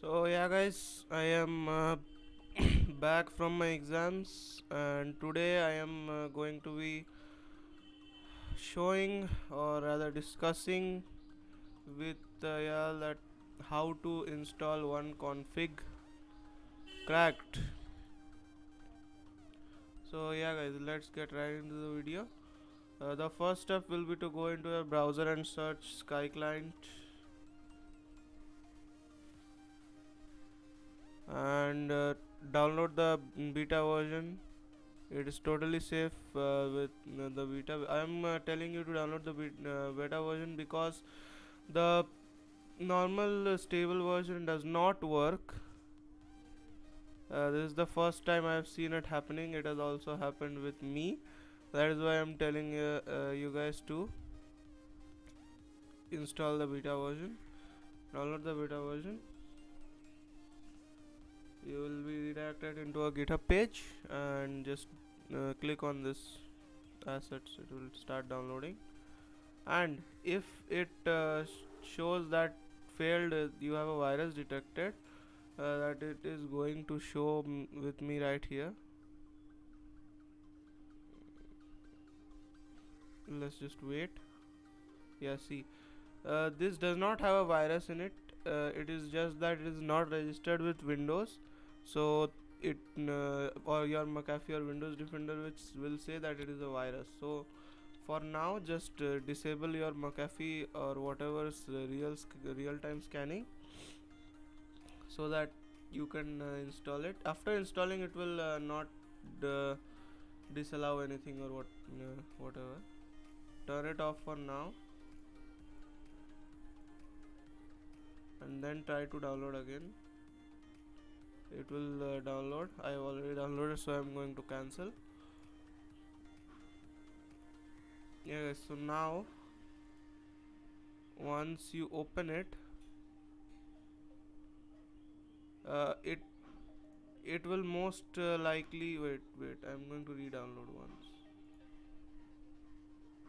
So yeah guys, I am back from my exams, and today I am going to be showing, or rather discussing with y'all that how to install OneConfig cracked. So yeah guys, let's get right into the video. The first step will be to go into your browser and search Sky Client and download the beta version. It is totally safe with the beta. I am telling you to download the beta version because the normal stable version does not work. This is the first time I have seen it happening. It has also happened with me. That is why I am telling you guys to install the beta version. Download the beta version. You will be redirected into a GitHub page and just click on this assets. It will start downloading. And if it shows that failed, you have a virus detected, that it is going to show with me right here. Let's just wait. Yeah, see, this does not have a virus in it. It is just that it is not registered with Windows, so it or your McAfee or Windows Defender, which will say that it is a virus. So for now, just disable your McAfee or whatever's real-time scanning, so that you can install it. After installing, it will not uh, disallow anything or whatever. Turn it off for now, and then try to download again. It will download. I have already downloaded, so I am going to cancel. Yeah, so now once you open it, it will most likely wait, I'm going to re-download once.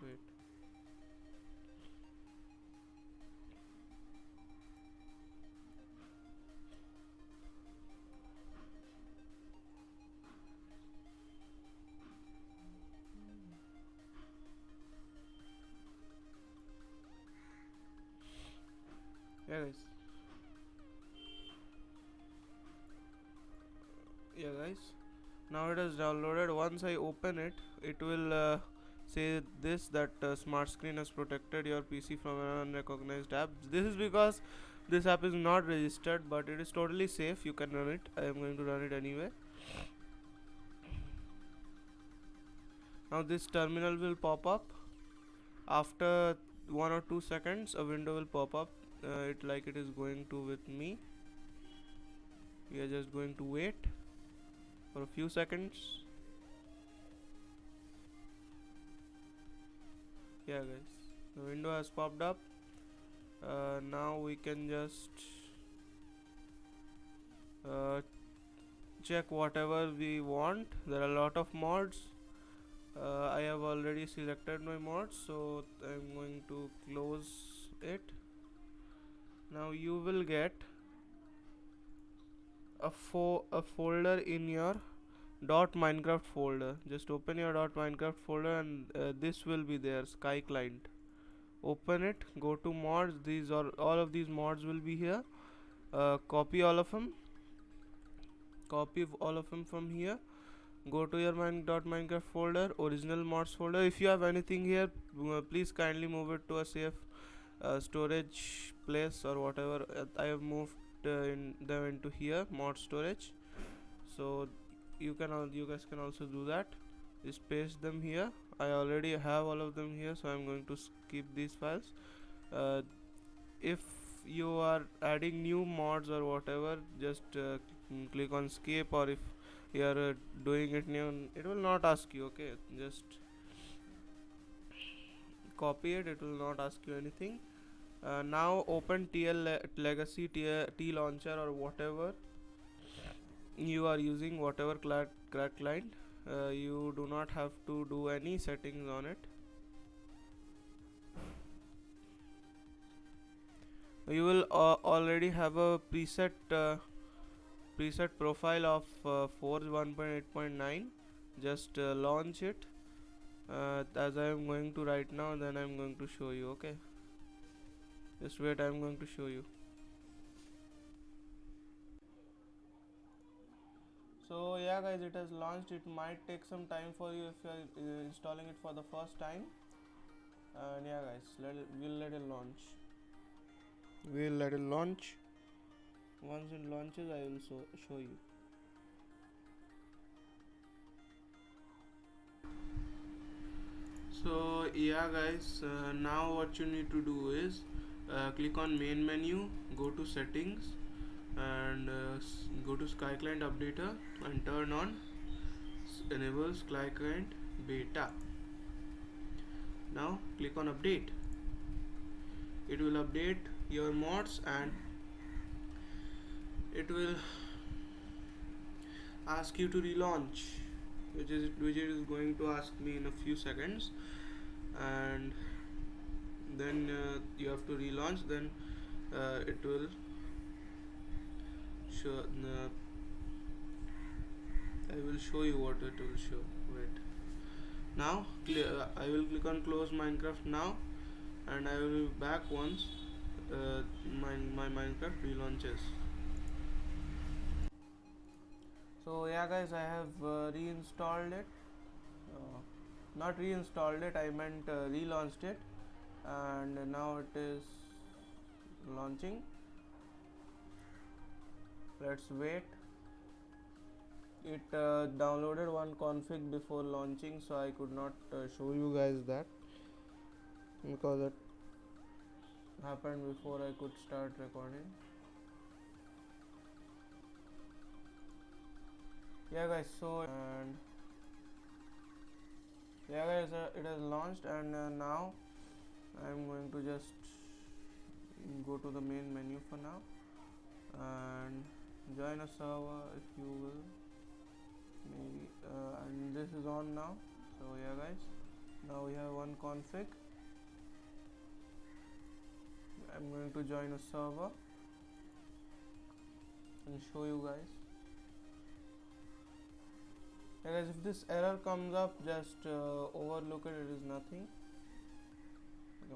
Wait. Yeah guys. Yeah guys, now it is downloaded. Once I open it, it will say this, that smart screen has protected your PC from an unrecognized app. This is because this app is not registered, but it is totally safe. You can run it. I am going to run it anyway. Now this terminal will pop up. After 1 or 2 seconds, a window will pop up, it like it is going to with me. We are just going to wait for a few seconds. Yeah guys, the window has popped up. Now we can just uh, check whatever we want. There are a lot of mods. I have already selected my mods, so I'm going to close it. Now you will get a folder in your .minecraft folder. Just open your .minecraft folder, and this will be there, Sky Client. Open it, go to mods. These are all of these mods will be here. Copy all of them. From here. Go to your .minecraft folder, original mods folder. If you have anything here, please kindly move it to a safe storage place or whatever. I have moved them into here, mod storage. So you guys can also do that. Just paste them here. I already have all of them here, so I'm going to skip these files. If you are adding new mods or whatever, just click on skip, or if you are doing it new, it will not ask you. Okay, just copy it, it will not ask you anything. Now open legacy T launcher or whatever you are using, whatever crack client. You do not have to do any settings on it. You will already have a preset profile of Forge 1.8.9. Just launch it as I am going to right now, then I am going to show you. Okay, just wait, I am going to show you. So yeah guys, it has launched. It might take some time for you if you are installing it for the first time. And yeah guys, we'll let it launch. We'll let it launch. Once it launches, I will show you. So yeah guys, now what you need to do is click on main menu, go to settings, and go to Sky Client Updater and turn on enable Sky Client Beta. Now click on update. It will update your mods and it will ask you to relaunch, which it is going to ask me in a few seconds, and then you have to relaunch. Then it will show. I will show you what it will show. Wait. Now I will click on close Minecraft now, and I will be back once my Minecraft relaunches. So yeah guys, I have reinstalled it. Not reinstalled it, I meant relaunched it, and now it is launching. Let's wait. It downloaded OneConfig before launching, so I could not show you guys that because it happened before I could start recording. Yeah guys, so and yeah guys, it has launched, and now I'm going to just go to the main menu for now and join a server if you will, maybe, and this is on now. So yeah guys, now we have OneConfig. I'm going to join a server and show you guys. Yeah guys, if this error comes up, just overlook it, it is nothing.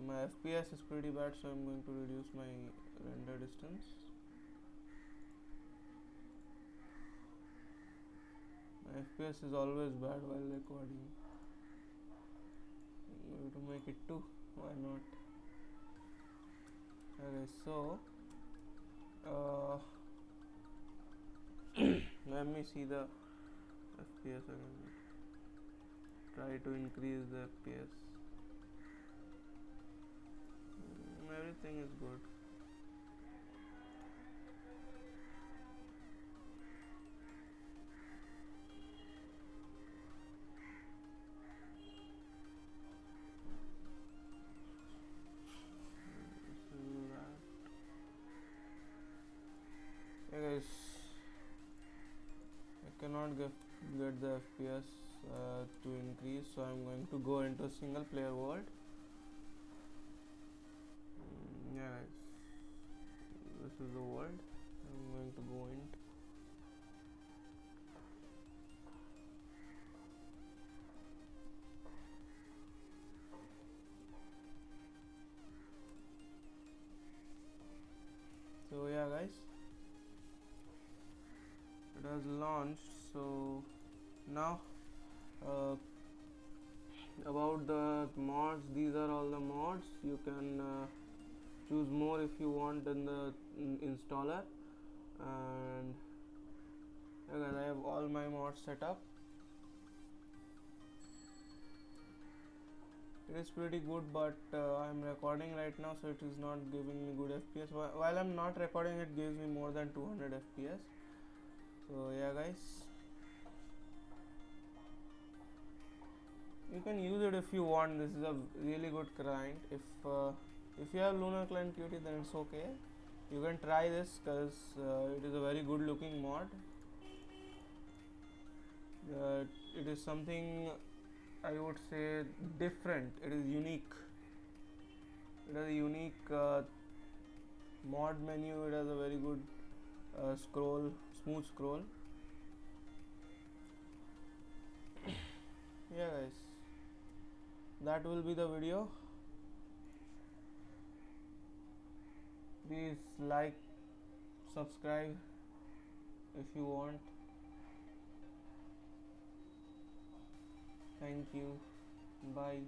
My FPS is pretty bad, so I'm going to reduce my render distance. My FPS is always bad while recording. I'm going to make it 2, why not? Okay, so let me see the FPS again. Try to increase the FPS. Everything is good. Hey guys, I cannot get the FPS to increase, so I'm going to go into a single player world. Yeah guys, this is the world I'm going to go into. So yeah guys, it has launched. So now about the mods, these are all the mods. You can choose more if you want in the installer, and yeah guys, I have all my mods set up. It is pretty good, but I'm recording right now, so it is not giving me good FPS. While I'm not recording, it gives me more than 200 FPS. So yeah guys, you can use it if you want. This is a really good client. If you have Lunar Client Qt, then it's okay. You can try this because it is a very good looking mod. It is something, I would say, different. It is unique. It has a unique mod menu, it has a very good scroll, smooth scroll. Yeah guys, that will be the video. Please like, subscribe if you want. Thank you. Bye.